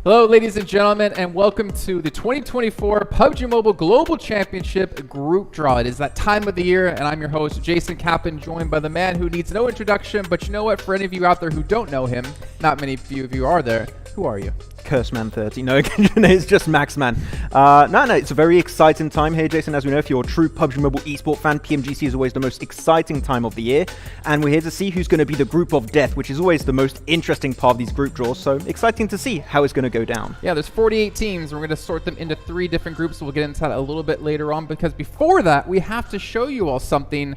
Hello, ladies and gentlemen, and welcome to the 2024 PUBG Mobile Global Championship Group Draw. It is that time of the year, and I'm your host, Jason Kappen, joined by the man who needs no introduction, but you know what? For any of you out there who don't know him, not many of you are there. Who are you? Curseman30. No, it's just Maxman. No, it's a very exciting time here, Jason. As we know, if you're a true PUBG Mobile Esports fan, PMGC is always the most exciting time of the year. And we're here to see who's going to be the group of death, which is always the most interesting part of these group draws. So exciting to see how it's going to go down. Yeah, there's 48 teams. We're going to sort them into 3 different groups. We'll get into that a little bit later on, because before that, we have to show you all something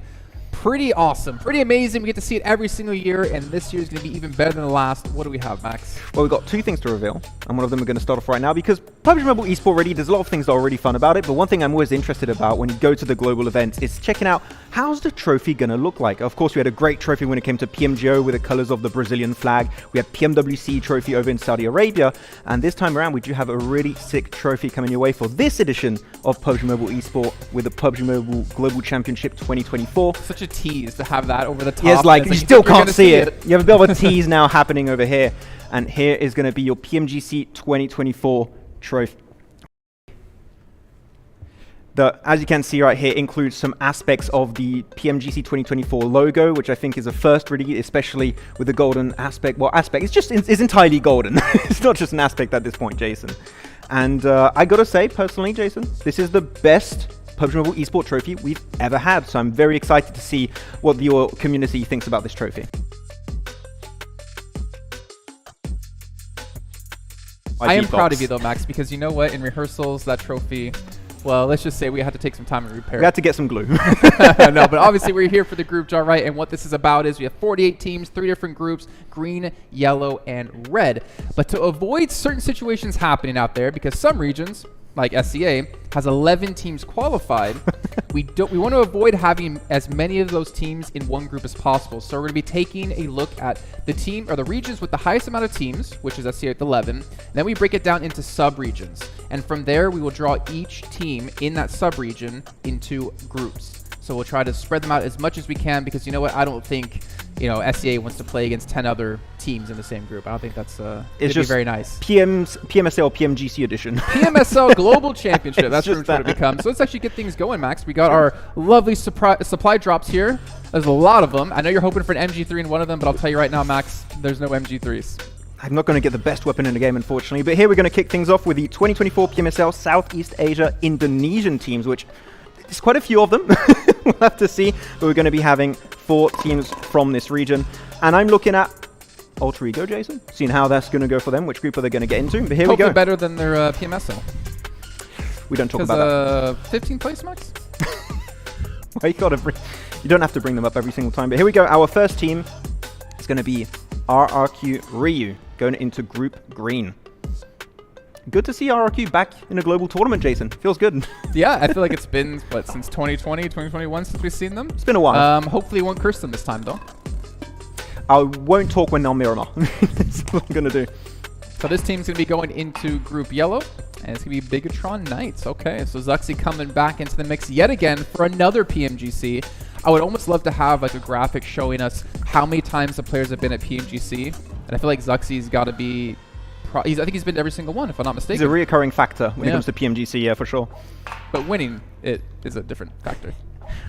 pretty awesome, pretty amazing. We get to see it every single year, and this year is going to be even better than the last. What do we have, Max? Well, we've got 2 things to reveal, and one of them we're going to start off right now, because PUBG Mobile Esports already, there's a lot of things that are really fun about it, but one thing I'm always interested about when you go to the global events is checking out how's the trophy going to look like. Of course, we had a great trophy when it came to PMGO with the colors of the Brazilian flag. We had PMWC trophy over in Saudi Arabia, and this time around we do have a really sick trophy coming your way for this edition of PUBG Mobile Esports with the PUBG Mobile Global Championship 2024. Such a tease to have that over the top. Yes, like you still can't see it. You have a bit of a tease now happening over here. And here is going to be your PMGC 2024 trophy. As you can see right here, includes some aspects of the PMGC 2024 logo, which I think is a first really, especially with the golden aspect. Well, it's entirely golden. It's not just an aspect at this point, Jason. And I got to say, personally, Jason, this is the best PUBG Mobile Esports trophy we've ever had. So I'm very excited to see what your community thinks about this trophy. I am proud of you though, Max, because you know what? In rehearsals, that trophy, well, let's just say we had to take some time and repair it. We had to get some glue. No, but obviously we're here for the group draw, right? And what this is about is we have 48 teams, 3 different groups, green, yellow, and red. But to avoid certain situations happening out there, because some regions, like SCA, has 11 teams qualified, we want to avoid having as many of those teams in one group as possible. So we're going to be taking a look at the team or the regions with the highest amount of teams, which is SCA with 11. Then we break it down into sub-regions. And from there, we will draw each team in that sub-region into groups. So we'll try to spread them out as much as we can, because you know what? I don't think, SCA wants to play against 10 other teams in the same group. I don't think that's it's just very nice. PMSL PMGC edition. PMSL Global Championship. That's what it becomes. So let's actually get things going, Max. We got our lovely supply drops here. There's a lot of them. I know you're hoping for an MG3 in one of them, but I'll tell you right now, Max, there's no MG3s. I'm not going to get the best weapon in the game, unfortunately. But here we're going to kick things off with the 2024 PMSL Southeast Asia Indonesian teams, which there's quite a few of them. We'll have to see. But we're going to be having 4 teams from this region. And I'm looking at Alter Ego, Jason, seeing how that's going to go for them, which group are they going to get into. But here we go. Better than their PMSL. We don't talk about that. 15th place, Max? Well, you don't have to bring them up every single time. But here we go. Our first team is going to be RRQ Ryu, going into Group Green. Good to see RRQ back in a global tournament, Jason. Feels good. Yeah, I feel like it's been, since 2020, 2021 since we've seen them? It's been a while. Hopefully it won't curse them this time, though. I won't talk when on Miramar. That's what I'm going to do. So this team's going to be going into Group Yellow, and it's going to be Bigatron Knights. Okay, so Zuxi coming back into the mix yet again for another PMGC. I would almost love to have like a graphic showing us how many times the players have been at PMGC. And I feel like Zuxi's got to be... I think he's been to every single one, if I'm not mistaken. He's a reoccurring factor when it comes to PMGC, yeah, for sure. But winning it is a different factor.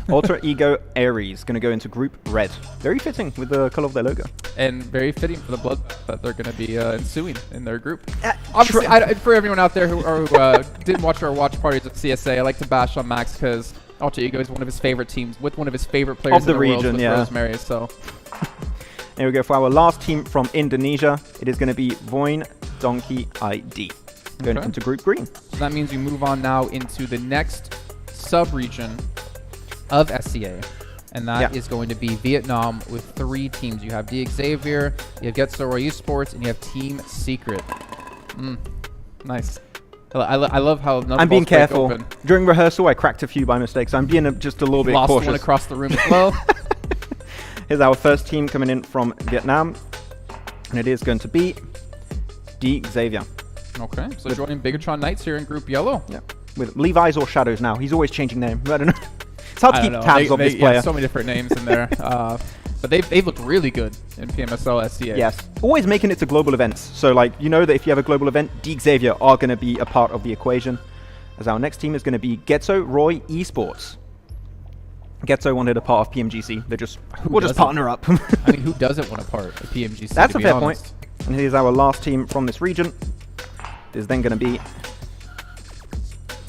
Alter Ego Ares going to go into Group Red. Very fitting with the color of their logo. And very fitting for the blood that they're going to be ensuing in their group. Obviously, for everyone out there who didn't watch our watch parties at CSA, I like to bash on Max because Alter Ego is one of his favorite teams with one of his favorite players of the region, yeah. Rosemary, so. Here we go for our last team from Indonesia. It is going to be Voin Donkey ID. Going into Group Green. So that means we move on now into the next sub-region of SCA. And that is going to be Vietnam with 3 teams. You have D Xavier, you have Getsoro Esports, and you have Team Secret. Nice. I love how I'm being careful. During rehearsal, I cracked a few by mistake, so I'm being just a little bit cautious. Lost one across the room as well. Here's our first team coming in from Vietnam, and it is going to be D Xavier. Okay, so joining Bigatron Knights here in Group Yellow. Yeah, with Levi's or Shadows now. He's always changing name. I don't know. It's hard to keep tabs of this player. Yeah, so many different names in there. But they've looked really good in PMSL SCA. Yes. Always making it to global events. So, like, you know that if you have a global event, Xavier are going to be a part of the equation. As our next team is going to be Getso Roy Esports. Getso wanted a part of PMGC. We'll just partner up. I mean, who doesn't want a part of PMGC? That's a fair point. And here's our last team from this region. Is then going to be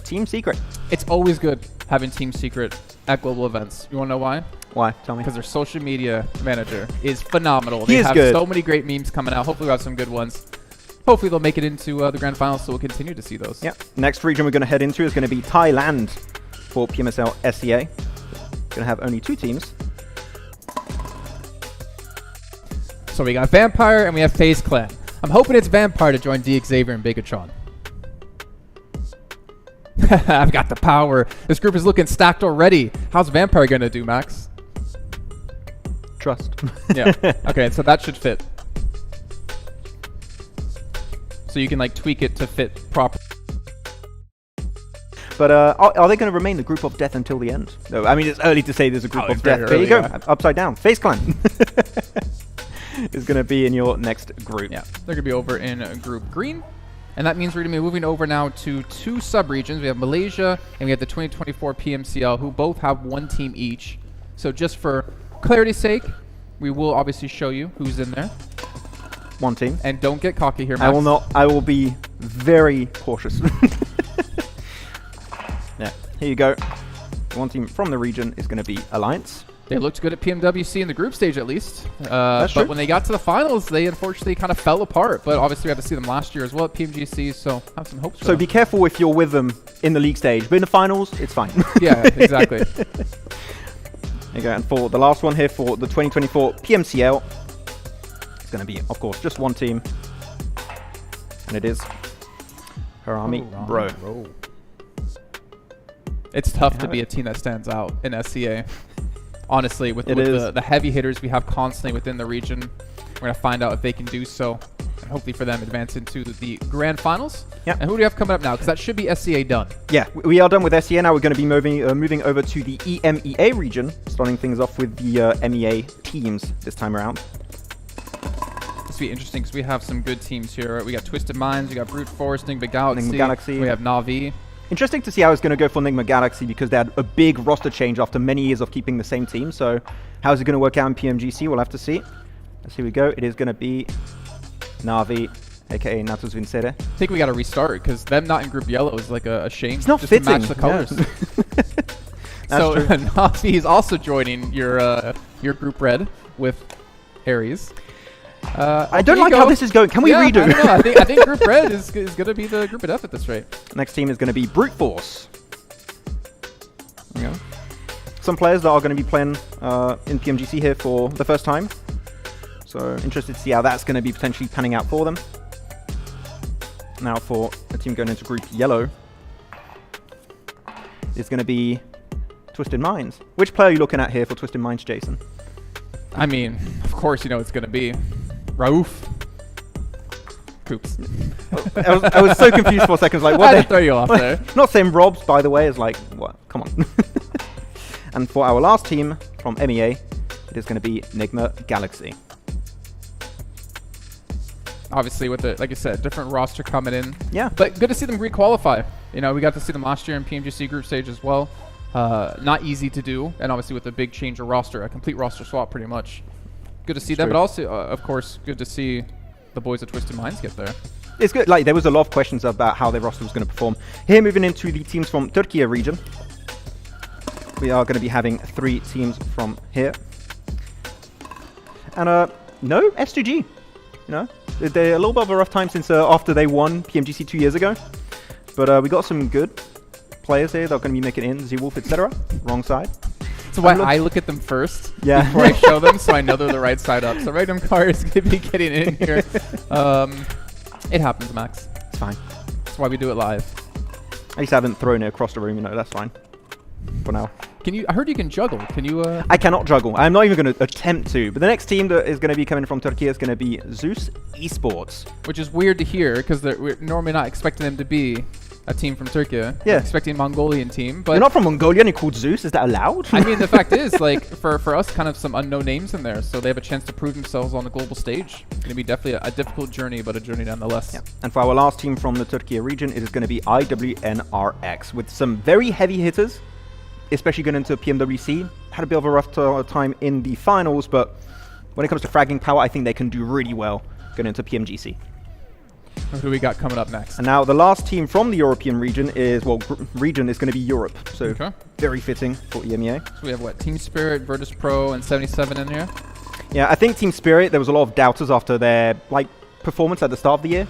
Team Secret. It's always good having Team Secret at global events. You want to know why? Why? Tell me. Because their social media manager is phenomenal. He they is have good. So many great memes coming out. Hopefully we'll have some good ones. Hopefully they'll make it into the Grand Finals, so we'll continue to see those. Yeah. Next region we're going to head into is going to be Thailand for PMSL SCA. Going to have only 2 teams. So we got Vampire and we have FaZe Clan. I'm hoping it's Vampire to join Xavier and Bigatron. I've got the power. This group is looking stacked already. How's Vampire going to do, Max? Trust. Yeah. Okay, so that should fit. So you can like tweak it to fit properly. But are they going to remain the group of death until the end? No, I mean, it's early to say there's a group of death. There you go. Yeah. Upside down. FaZe Clan is going to be in your next group. Yeah, they're going to be over in Group Green. And that means we're going to be moving over now to 2 sub-regions. We have Malaysia and we have the 2024 PMCL, who both have 1 team each. So just for clarity's sake, we will obviously show you who's in there. 1 team. And don't get cocky here, Max. I will not. I will be very cautious. Yeah, here you go. 1 team from the region is going to be Alliance. They looked good at PMWC in the group stage, at least. That's true. But when they got to the finals, they unfortunately kind of fell apart. But obviously, we had to see them last year as well at PMGC, so have some hopes for them. Be careful if you're with them in the league stage. But in the finals, it's fine. Yeah, exactly. There you go. And for the last one here for the 2024 PMCL, it's going to be, of course, just 1 team. And it is Harami Bro. It's tough to be a team that stands out in SCA. Honestly, with the heavy hitters we have constantly within the region, we're going to find out if they can do so. And hopefully for them, advance into the Grand Finals. Yeah. And who do we have coming up now? Because that should be SCA done. Yeah, we are done with SCA. Now we're going to be moving over to the EMEA region, starting things off with the MEA teams this time around. This will be interesting because we have some good teams here. We got Twisted Minds, we got Brute Force, Nigma Galaxy. We have Na'Vi. Interesting to see how it's going to go for Nigma Galaxy because they had a big roster change after many years of keeping the same team. So how's it going to work out in PMGC? We'll have to see. Let's here we go. It is going to be Na'Vi, aka Natus Vincere. I think we got to restart because them not in Group Yellow is like a shame. It's not just fitting. to match the colors. Yeah. So Na'Vi is also joining your Group Red with Aries. I don't like how this is going. Can we redo? I don't know. I think Group Red is going to be the group of death at this rate. Next team is going to be Brute Force. Yeah. Some players that are going to be playing in PMGC here for the first time. So interested to see how that's going to be potentially panning out for them. Now for a team going into Group Yellow, it's going to be Twisted Minds. Which player are you looking at here for Twisted Minds, Jason? I mean, of course you know it's going to be Rauf. Coops. I was so confused for a second. Like, what? I had to throw you off there. Not saying Robs, by the way, is like, what? Come on. And for our last team from MEA, it is going to be Nigma Galaxy. Obviously, with the, like I said, different roster coming in. Yeah. But good to see them re-qualify. You know, we got to see them last year in PMGC group stage as well. Not easy to do, and obviously with a big change of roster, a complete roster swap pretty much. Good to see them, but also, of course, good to see the boys at Twisted Minds get there. It's good. Like, there was a lot of questions about how their roster was going to perform. Here, moving into the teams from Turkey region, we are going to be having 3 teams from here. And no S2G. You know, they're a little bit of a rough time since after they won PMGC 2 years ago. But we got some good players here that are going to be making it in, Z-Wolf, etc. Wrong side. So why I look at them first before before I show them, so I know they're the right side up. So random car is going to be getting in here. It happens, Max. It's fine. That's why we do it live. At least I haven't thrown it across the room, you know, that's fine. For now. Can you? I heard you can juggle. Can you? I cannot juggle. I'm not even going to attempt to. But the next team that is going to be coming from Turkey is going to be Zeus Esports. Which is weird to hear, because we're normally not expecting them to be A team from Turkey. Yeah. I'm expecting a Mongolian team, but You're not from Mongolia and you're called Zeus. Is that allowed? I mean, the fact is, like, for us, kind of some unknown names in there, so they have a chance to prove themselves on the global stage. It's going to be definitely a difficult journey, but a journey nonetheless. Yeah. And for our last team from the Turkey region, it is going to be IWNRX with some very heavy hitters, especially going into PMWC. Had a bit of a rough time in the finals, but when it comes to fragging power, I think they can do really well going into PMGC. Who do we got coming up next? And now the last team from the European region is, well, region is going to be Europe. So Okay. very fitting for EMEA. So we have what? Team Spirit, Virtus Pro, and 77 in here. Yeah, I think Team Spirit, there was a lot of doubters after their performance at the start of the year.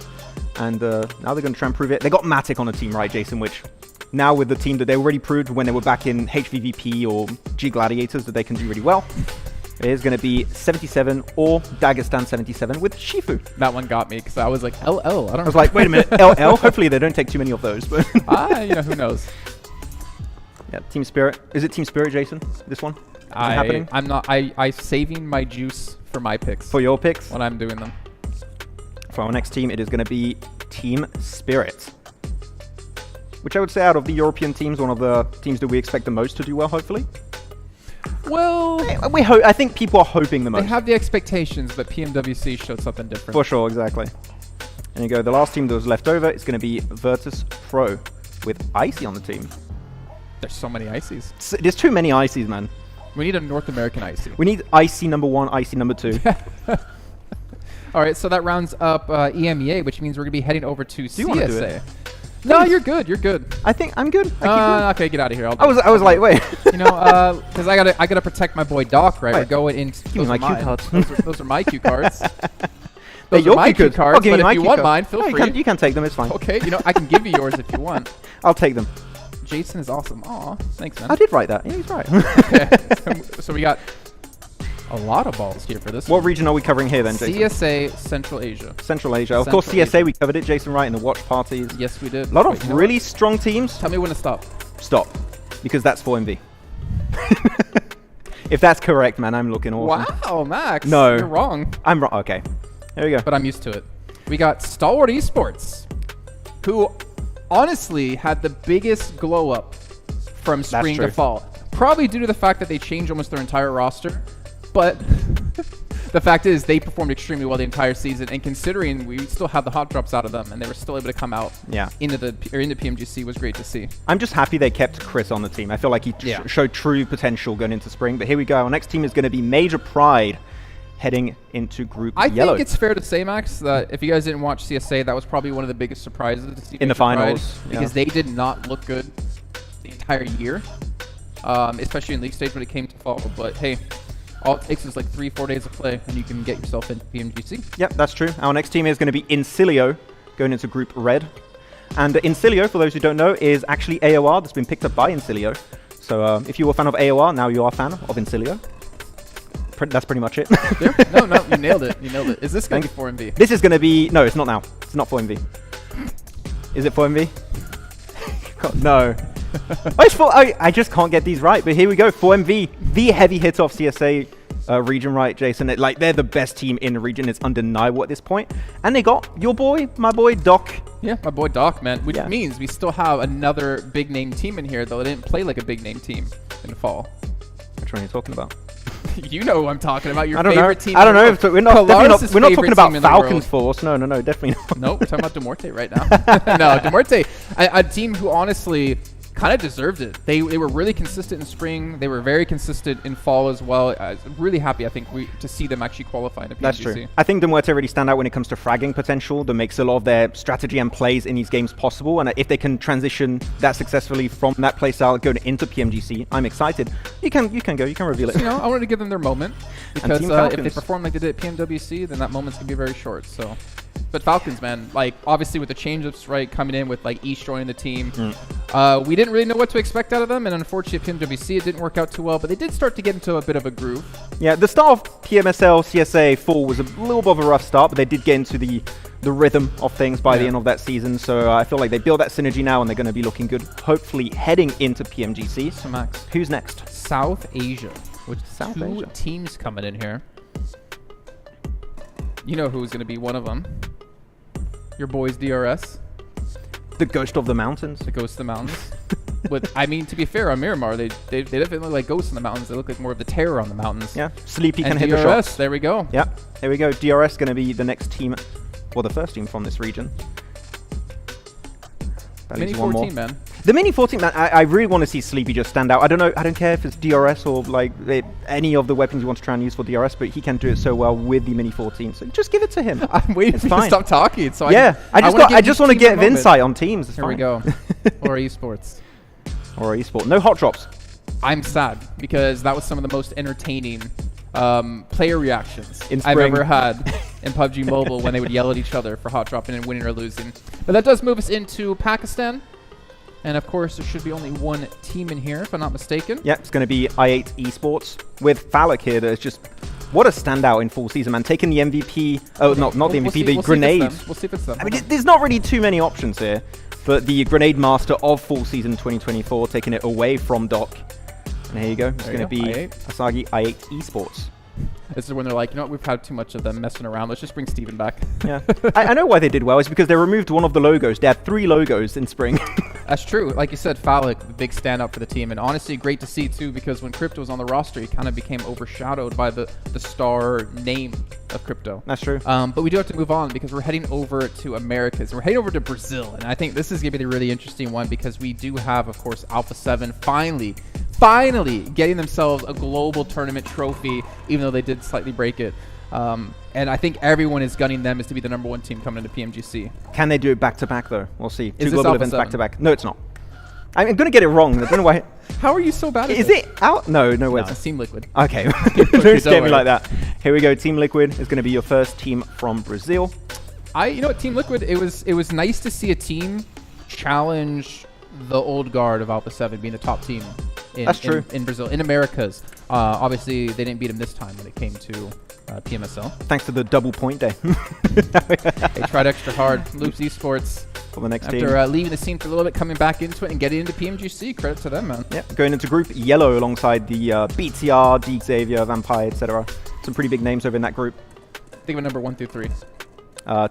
And now they're going to try and prove it. They got Matic on the team, right, Jason? Which now with the team that they already proved when they were back in HVVP or G Gladiators that they can do really well. It is going to be 77 or Dagestan 77 with Shifu. That one got me because I was like, LL. I don't know. I was like, wait a minute, LL? Hopefully they don't take too many of those. But you know, who knows? yeah, Team Spirit. Is it Team Spirit, Jason? This one? Is it happening? I'm not. I'm saving my juice for my picks. For your picks? When I'm doing them. For our next team, it is going to be Team Spirit. Which I would say out of the European teams, one of the teams that we expect the most to do well, hopefully. Well, I think people are hoping the most. they have the expectations, but PMWC showed something different. For sure, exactly. There you go. The last team that was left over is going to be Virtus Pro with Icy on the team. There's so many Icies. There's too many Icies, man. We need a North American Icy. We need Icy number 1, Icy number 2. All right, so that rounds up EMEA, which means we're going to be heading over to CSA. you wanna do it? No, you're good. You're good. I think I'm good. I Okay, get out of here. I was like, wait. You know, because I gotta protect my boy Doc, right? Wait. We're going in. Give me my cue cards. Those are my cue cards. They're Those are my cue cards. I'll give But you my if you cue want cards. mine, feel No, free. You can take them. It's fine. Okay, you know, I can give you yours if you want. I'll take them. Jason is awesome. Aw, thanks, man. I did write that. Yeah, he's right. Okay. So we got a lot of balls here for this What one. region are we covering here then, Jason? CSA Central Asia. Central Asia. Of course, Central CSA, Asia. we covered it, Jason, right, in the watch parties. Yes, we did. A lot Wait, of you know really strong teams. what? Tell me when to stop. Stop. Because that's 4MV. If that's correct, man, I'm looking awesome. Wow, Max. No. You're wrong. I'm wrong. Okay. There we go. But I'm used to it. We got Stalwart Esports, who honestly had the biggest glow up from spring to true. fall. Probably due to the fact that they changed almost their entire roster. But the fact is they performed extremely well the entire season. And considering we still have the hot drops out of them and they were still able to come out into PMGC was great to see. I'm just happy they kept Chris on the team. I feel like he showed true potential going into spring. But here we go. Our next team is going to be Major Pride heading into Group Yellow. I think it's fair to say, Max, that if you guys didn't watch CSA, that was probably one of the biggest surprises to see in the Major Pride, finals. because they did not look good the entire year, especially in League Stage when it came to fall. But hey, all it takes is like 3-4 days of play, and you can get yourself into PMGC. Yep, that's true. Our next team is going to be Incilio going into Group Red. And Incilio, for those who don't know, is actually AOR that's been picked up by Incilio. So if you were a fan of AOR, now you are a fan of Incilio. That's pretty much it. No, you nailed it. You nailed it. Is this going to be 4MV? This is going to be... No, it's not now. It's not 4MV. Is it 4MV? God, no. I just can't get these right. But here we go. 4MV, the heavy hit off CSA region, right, Jason? They're the best team in the region. It's undeniable at this point. And they got your boy, my boy, Doc. Yeah, my boy Doc, man. Which means we still have another big name team in here, though they didn't play like a big name team in the fall. Which one are you talking about? You know who I'm talking about. Your I don't favorite know. team. I don't know. We're not talking about Falcons Force. Force. No, definitely not. Nope, we're talking about Demorte right now. No, Demorte, a team who honestly kind of deserved it. They were really consistent in spring. They were very consistent in fall as well. Really happy, I think, to see them actually qualify to PMGC. That's true. I think Demorte really stand out when it comes to fragging potential. That makes a lot of their strategy and plays in these games possible. And if they can transition that successfully from that play style going into PMGC, I'm excited. You can go. You can reveal it. So, I wanted to give them their moment because if they perform like they did at PMWC, then that moment's gonna be very short. So. But Falcons, man, obviously with the change-ups, right, coming in with East joining the team, we didn't really know what to expect out of them, and unfortunately at PMWC it didn't work out too well, but they did start to get into a bit of a groove. Yeah, the start of PMSL CSA 4 was a little bit of a rough start, but they did get into the rhythm of things by the end of that season, so I feel like they built that synergy now, and they're going to be looking good, hopefully heading into PMGC. So Max, who's next? South Asia, which two teams coming in here. You know who's going to be one of them. Your boys DRS. The Ghost of the Mountains. The Ghost of the Mountains. I mean, to be fair, on Miramar, they definitely look like ghosts in the mountains. They look like more of the terror on the mountains. Yeah, Sleepy can and hit the DRS, shots. there we go. Yeah, there we go. DRS going to be the next team, well, the first team from this region. Mini 14, man. The Mini 14, man, I really want to see Sleepy just stand out. I don't know, I don't care if it's DRS or like any of the weapons you want to try and use for DRS, but he can do it so well with the Mini 14. So just give it to him. I'm waiting for you to stop talking. So I just want to get insight on teams. It's Here we go. Aura Esports. Aura Esports. No hot drops. I'm sad because that was some of the most entertaining player reactions I've ever had in PUBG Mobile when they would yell at each other for hot dropping and winning or losing. But that does move us into Pakistan. And of course, there should be only one team in here, if I'm not mistaken. Yeah, it's going to be i8 Esports with Falak here. That's just what a standout in full season, man. Taking the MVP. Oh, not the MVP, the grenade. We'll see if it's them. I mean, there's not really too many options here, but the grenade master of full season 2024, taking it away from Doc. And here you go. It's going to be Asagi i8 Esports. This is when they're like, you know what, we've had too much of them messing around. Let's just bring Steven back. Yeah. I know why they did well. It's because they removed one of the logos. They had 3 logos in spring. That's true. Like you said, Falak, the big standout for the team. And honestly, great to see, too, because when Crypto was on the roster, he kind of became overshadowed by the star name of Crypto. That's true. But we do have to move on because we're heading over to Americas. We're heading over to Brazil. And I think this is going to be the really interesting one because we do have, of course, Alpha 7 finally getting themselves a global tournament trophy, even though they did slightly break it. And I think everyone is gunning them as to be the #1 team coming into PMGC. Can they do it back-to-back, though? We'll see. Is 2 global events back-to-back. No, it's not. I'm going to get it wrong. I don't know why. How are you so bad at Is it out? No way. No, it's Team Liquid. Okay. Don't scare me like that. Here we go. Team Liquid is going to be your first team from Brazil. You know what, Team Liquid, it was nice to see a team challenge the old guard of Alpha 7 being the top team in Brazil, in Americas. Obviously, they didn't beat him this time when it came to PMSL. Thanks to the double point day. They tried extra hard. Loops Esports for the next team. After leaving the scene for a little bit, coming back into it and getting into PMGC. Credit to them, man. Yeah, going into Group Yellow alongside the BTR, D Xavier, Vampire, etc. Some pretty big names over in that group. Think of a number 1 through 3.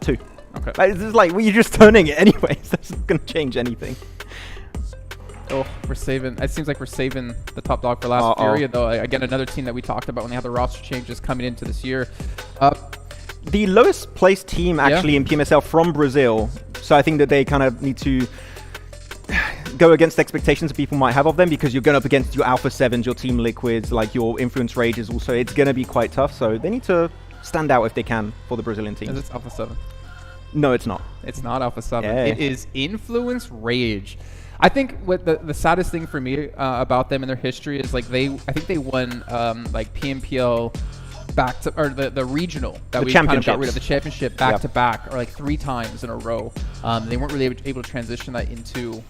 2. Okay. This is like, well, you're just turning it anyways. That's not going to change anything. Oh, we're saving. It seems like we're saving the top dog for last period, though. Again, another team that we talked about when they had the roster changes coming into this year. The lowest placed team actually in PMSL from Brazil. So I think that they kind of need to go against expectations people might have of them because you're going up against your Alpha 7s, your Team Liquids, like your Influence Rages also. It's going to be quite tough. So they need to stand out if they can for the Brazilian team. Is it Alpha 7? No, it's not. It's not Alpha 7. Yeah. It is Influence Rage. I think what the saddest thing for me about them and their history is like I think they won like PMPL back to, or the regional that we kind of got rid of, the championship back to back, or like 3 times in a row. They weren't really able to transition that into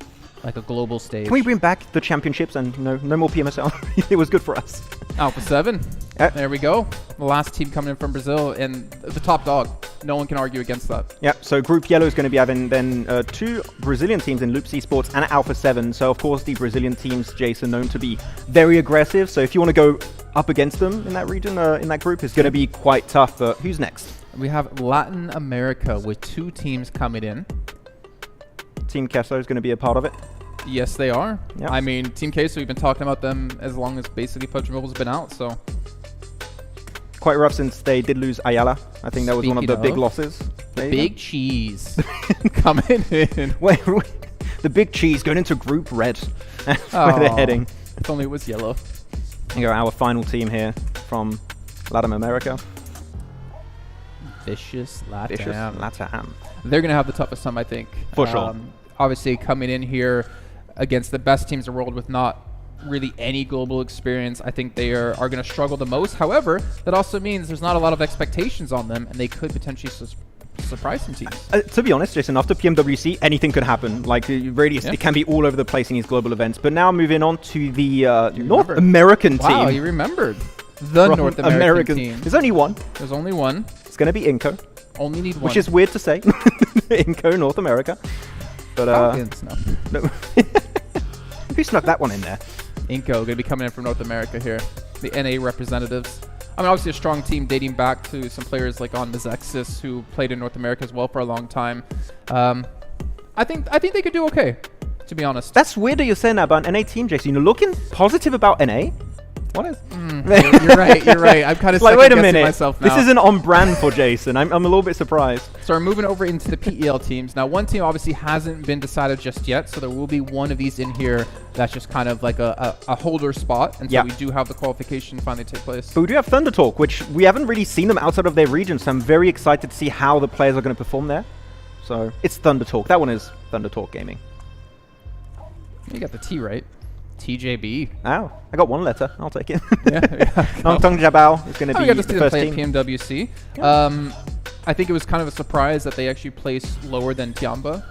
like a global stage. Can we bring back the championships and no more PMSL? It was good for us. Alpha 7. There we go. The last team coming in from Brazil and the top dog. No one can argue against that. Yeah, so Group Yellow is going to be having then 2 Brazilian teams in Loops Esports and Alpha 7. So, of course, the Brazilian teams, Jason, known to be very aggressive. So if you want to go up against them in that region, in that group, it's going to be quite tough. But who's next? We have Latin America with 2 teams coming in. Team Queso is going to be a part of it. Yes, they are. Yep. I mean, Team Queso, we've been talking about them as long as basically PUBG Mobile's been out, so. Quite rough since they did lose Ayala. I think that was one of the big losses. The big cheese coming in. Wait, the big cheese going into Group Red. That's where they're heading. If only it was yellow. Here go our final team here from Latin America. Vicious Latam. Vicious Latam. They're going to have the toughest time, I think. For sure. Obviously, coming in here against the best teams in the world with not really any global experience, I think they are going to struggle the most. However, that also means there's not a lot of expectations on them, and they could potentially surprise some teams. To be honest, Jason, after PMWC, anything could happen. Like, it can be all over the place in these global events. But now moving on to the North American team. Wow, you remembered. The North American team. There's only one. There's only one. It's going to be Inco. Only need one. Which is weird to say. Inco, North America. But, no. Who snuck that one in there? Inco going to be coming in from North America here. The NA representatives. I mean, obviously a strong team dating back to some players like on Mizexis who played in North America as well for a long time. I think they could do okay, to be honest. That's weird that you're saying that about an NA team, Jason. You're looking positive about NA? What is? You're right. I'm kind of like, wait a minute. Myself now. This isn't on brand for Jason. I'm a little bit surprised. So we're moving over into the PEL teams. Now, one team obviously hasn't been decided just yet, so there will be one of these in here that's just kind of like a holder spot until we do have the qualification finally take place. But we do have Thunder Talk, which we haven't really seen them outside of their region, so I'm very excited to see how the players are going to perform there. So it's Thunder Talk. That one is Thunder Talk Gaming. You got the T right. TJB. Oh, I got one letter. I'll take it. Yeah. Nongtong Jabao is going to be the first play team. At PMWC. Yeah. I think it was kind of a surprise that they actually placed lower than Tiamba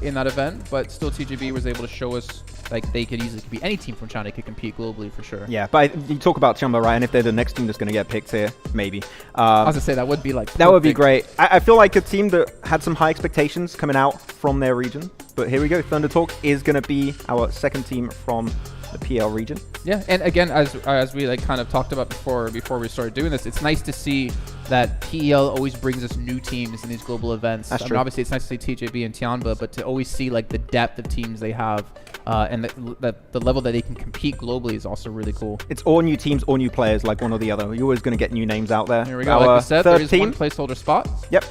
in that event, but still TJB was able to show us like they could easily be any team from China could compete globally for sure. Yeah, but you talk about Tiamba, right? And if they're the next team that's going to get picked here, maybe. I was going to say that would be like that would be great. I feel like a team that had some high expectations coming out from their region. But here we go. Thunder Talk is going to be our second team from the PL region. Yeah, and again, as we like kind of talked about before we started doing this, it's nice to see that PEL always brings us new teams in these global events. That's I true. mean, obviously, it's nice to see TJB and Tianba, but to always see like the depth of teams they have and the level that they can compete globally is also really cool. It's all new teams, all new players, like one or the other. You're always going to get new names out there. Here we go. Like we said, there is one placeholder spot. Yep.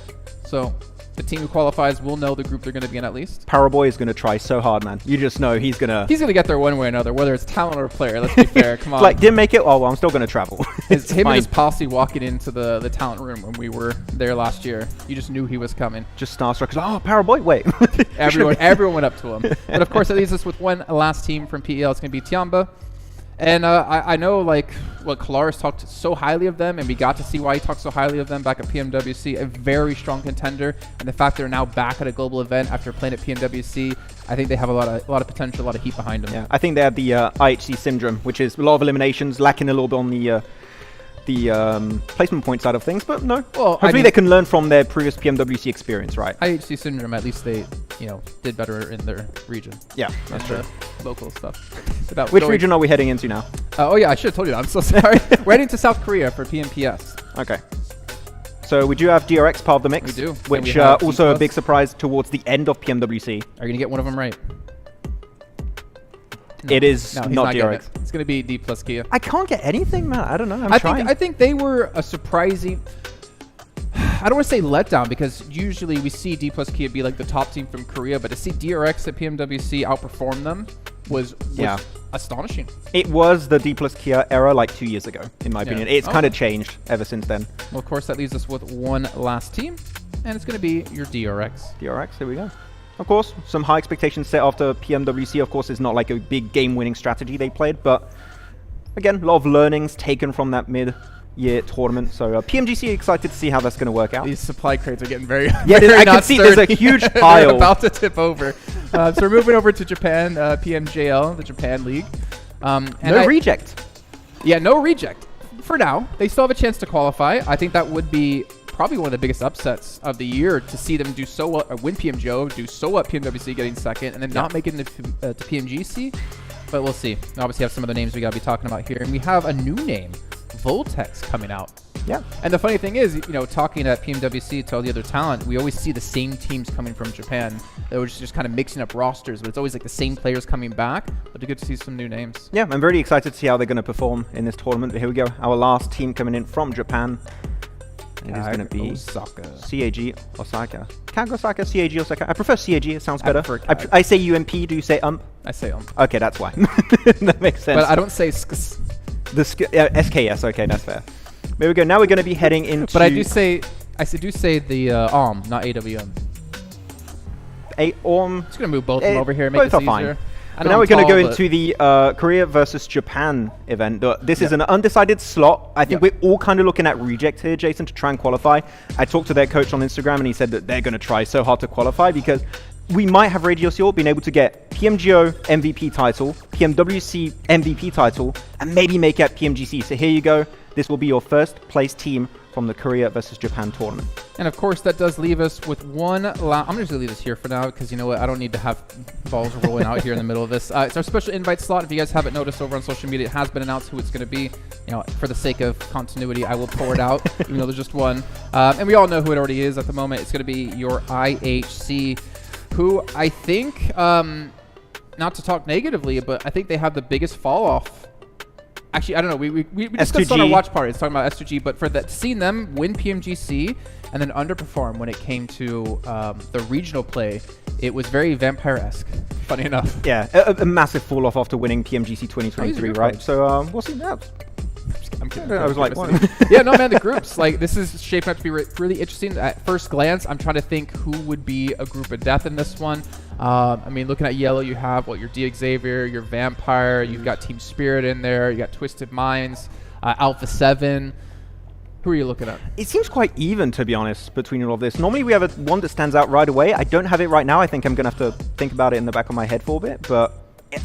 So the team who qualifies will know the group they're going to be in at least. Paraboy is going to try so hard, man. You just know he's going to get there one way or another, whether it's talent or player. Let's be fair. Come on. Like, didn't make it? Oh, well, I'm still going to travel. Him and his posse walking into the talent room when we were there last year. You just knew he was coming. Just starstruck. Oh, Paraboy, wait. Everyone went up to him. But of course, that leaves us with one last team from PEL. It's going to be Tiamba. And I know, like, what Kalaris talked so highly of them, and we got to see why he talked so highly of them back at PMWC. A very strong contender, and the fact they're now back at a global event after playing at PMWC, I think they have a lot of potential, a lot of heat behind them. Yeah, I think they have the IHC syndrome, which is a lot of eliminations, lacking a little bit on the placement point side of things, but no. Well, hopefully they can learn from their previous PMWC experience, right? IHC syndrome, at least they, did better in their region. Yeah, that's true. Local stuff. Which region are we heading into now? Oh yeah, I should have told you that. I'm so sorry. We're heading to South Korea for PMPS. Okay. So we do have DRX part of the mix. We do. Which also a big surprise towards the end of PMWC. Are you going to get one of them right? No. It is not DRX. It's going to be D plus Kia. I can't get anything, man. I don't know. I think they were a surprising... I don't want to say letdown, because usually we see D plus Kia be like the top team from Korea, but to see DRX at PMWC outperform them was astonishing. It was the D plus Kia era like 2 years ago, in my opinion. It's kind of changed ever since then. Well, of course, that leaves us with one last team, and it's going to be your DRX. DRX, here we go. Of course, some high expectations set after PMWC. Of course, it's not like a big game-winning strategy they played, but again, a lot of learnings taken from that mid-year tournament. So PMGC excited to see how that's going to work out. These supply crates are getting very I can see there's a huge pile. They're about to tip over. So we're moving over to Japan, PMJL, the Japan League. No reject. Yeah, no reject. For now, they still have a chance to qualify. I think that would be probably one of the biggest upsets of the year to see them do so well, win PMJO, do so well at PMWC getting second, and then not make it into to PMGC. But we'll see. We obviously have some of the names we got to be talking about here. And we have a new name, Voltex, coming out. Yeah. And the funny thing is, talking at PMWC to all the other talent, we always see the same teams coming from Japan. They were just kind of mixing up rosters, but it's always like the same players coming back. But it's good to see some new names. Yeah, I'm very excited to see how they're going to perform in this tournament. But here we go. Our last team coming in from Japan. It is going to be Osaka. CAG Osaka. Kag Osaka, CAG Osaka. I prefer CAG. It sounds better. I say UMP. Do you say I say Okay, that's why. That makes sense. But I don't say SKS. SKS. Okay, that's fair. There we go. Now we're going to be heading into... But I do say the ARM, not AWM. ARM. Just going to move both of them over here, make both this are easier. Fine. But now we're going to go into the Korea versus Japan event. This is an undecided slot. I think we're all kind of looking at reject here, Jason, to try and qualify. I talked to their coach on Instagram, and he said that they're going to try so hard to qualify because we might have Radio Seoul being able to get PMGO MVP title, PMWC MVP title, and maybe make it PMGC. So here you go. This will be your first place team from the Korea versus Japan tournament. And of course, that does leave us with one I'm just going to leave this here for now because you know what? I don't need to have balls rolling out here in the middle of this. It's our special invite slot. If you guys haven't noticed over on social media, it has been announced who it's going to be. For the sake of continuity, I will pour it out, even though there's just one. And we all know who it already is at the moment. It's going to be your IHC who I think, not to talk negatively, but I think they have the biggest fall off. Actually, I don't know. We discussed on our watch party. It's talking about S2G, but for that, seeing them win PMGC and then underperform when it came to the regional play, it was very Vampire-esque. Funny enough. Yeah, a massive fall off after winning PMGC 2023, right? So we'll see that. I'm kidding. I was like, what? Yeah, no, man, the groups, like, this is shaping up to be really interesting. At first glance, I'm trying to think who would be a group of death in this one. I mean, looking at yellow, you have, your D Xavier, your Vampire, you've got Team Spirit in there, you got Twisted Minds, Alpha 7. Who are you looking at? It seems quite even, to be honest, between all of this. Normally, we have one that stands out right away. I don't have it right now. I think I'm going to have to think about it in the back of my head for a bit, but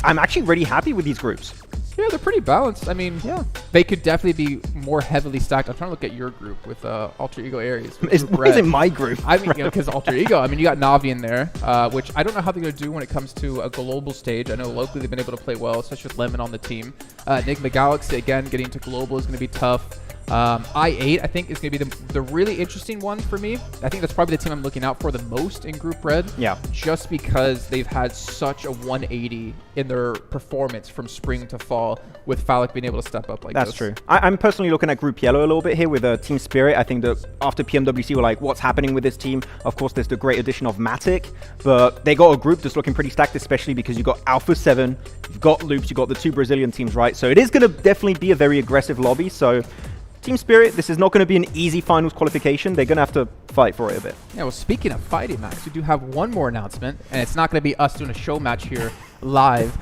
I'm actually really happy with these groups. Yeah, they're pretty balanced. I mean, yeah, they could definitely be more heavily stacked. I'm trying to look at your group with Alter Ego Aries. Isn't my group? I mean, because Alter Ego. I mean, you got Navi in there, which I don't know how they're going to do when it comes to a global stage. I know locally they've been able to play well, especially with Lemon on the team. Enigma Galaxy, again, getting to global is going to be tough. I8, I think, is going to be the really interesting one for me. I think that's probably the team I'm looking out for the most in Group Red. Yeah. Just because they've had such a 180 in their performance from spring to fall, with Phallic being able to step up like this. That's true. I'm personally looking at Group Yellow a little bit here with Team Spirit. I think that after PMWC, we're like, what's happening with this team? Of course, there's the great addition of Matic, but they got a group that's looking pretty stacked, especially because you've got Alpha 7, you've got Loops, you've got the two Brazilian teams, right? So it is going to definitely be a very aggressive lobby. So Team Spirit, this is not going to be an easy finals qualification. They're going to have to fight for it a bit. Yeah, well, speaking of fighting, Max, we do have one more announcement, and it's not going to be us doing a show match here live.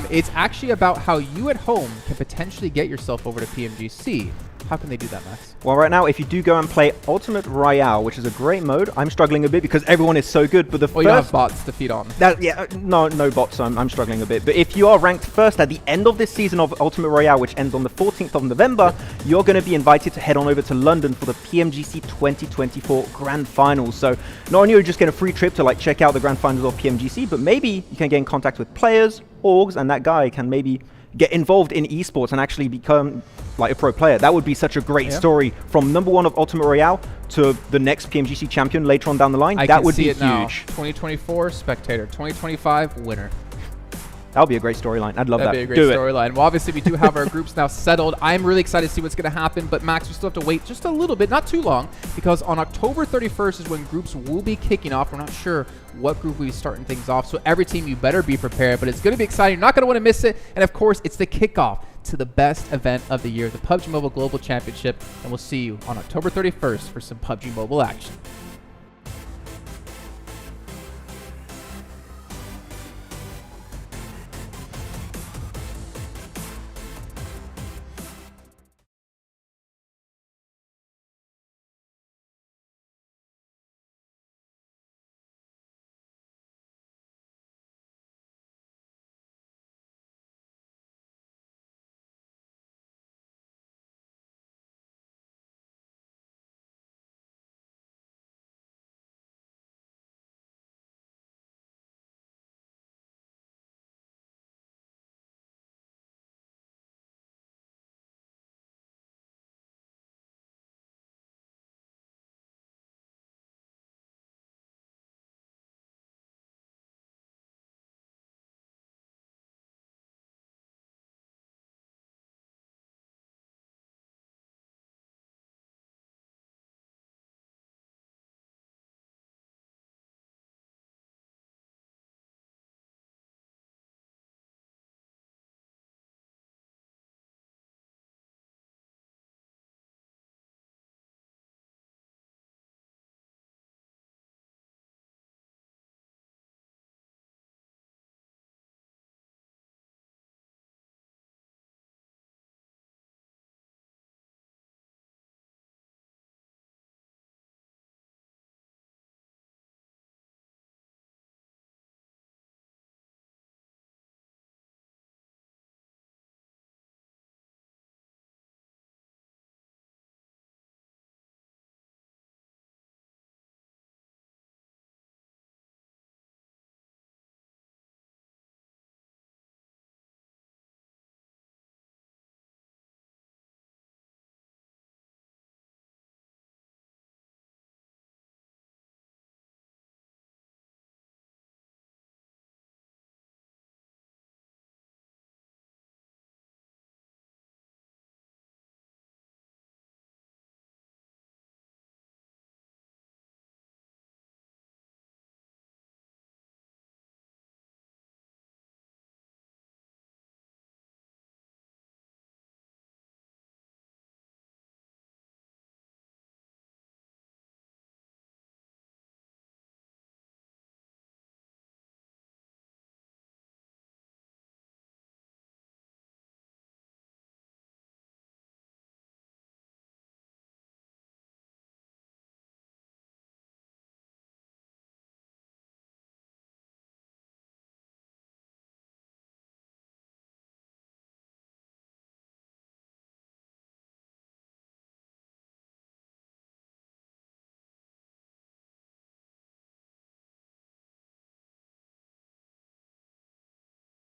It's actually about how you at home can potentially get yourself over to PMGC. How can they do that, Max? Well, right now, if you do go and play Ultimate Royale, which is a great mode, I'm struggling a bit because everyone is so good. But the you don't have bots to feed on. No bots, so I'm struggling a bit. But if you are ranked first at the end of this season of Ultimate Royale, which ends on the 14th of November, you're going to be invited to head on over to London for the PMGC 2024 Grand Finals. So not only are you just getting a free trip to like check out the Grand Finals of PMGC, but maybe you can get in contact with players, orgs, and that guy can maybe get involved in esports and actually become like a pro player. That would be such a great story from #1 of Ultimate Royale to the next PMGC champion later on down the line. That would be huge. Now. 2024 spectator, 2025 winner. That would be a great storyline. I'd love that. That'd be a great storyline. Well, obviously, we do have our groups now settled. I'm really excited to see what's going to happen. But, Max, we still have to wait just a little bit, not too long, because on October 31st is when groups will be kicking off. We're not sure what group we'll be starting things off. So, every team, you better be prepared. But it's going to be exciting. You're not going to want to miss it. And, of course, it's the kickoff to the best event of the year, the PUBG Mobile Global Championship. And we'll see you on October 31st for some PUBG Mobile action.